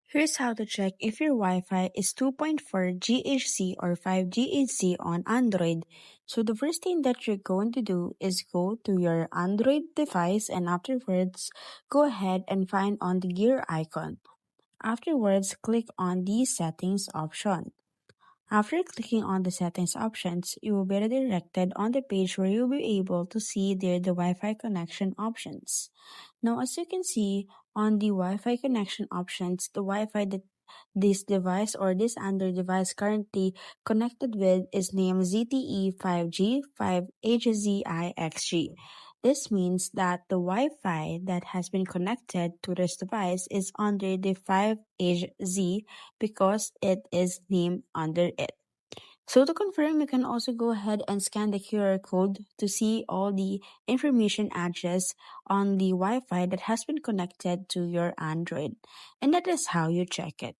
Here's how to check if your Wi-Fi is 2.4 GHz or 5 GHz on Android. So the first thing that you're going to do is go to your Android device and afterwards go ahead and find on the gear icon. Afterwards, click on the settings option. After clicking on the settings options, you will be redirected on the page where you'll be able to see there the Wi-Fi connection options. Now, as you can see on the Wi-Fi connection options, the Wi-Fi that this device or this Android device currently connected with is named ZTE 5G 5HZIXG. This means that the Wi-Fi that has been connected to this device is under the 5HZ because it is named under it. So to confirm, you can also go ahead and scan the QR code to see all the information address on the Wi-Fi that has been connected to your Android. And that is how you check it.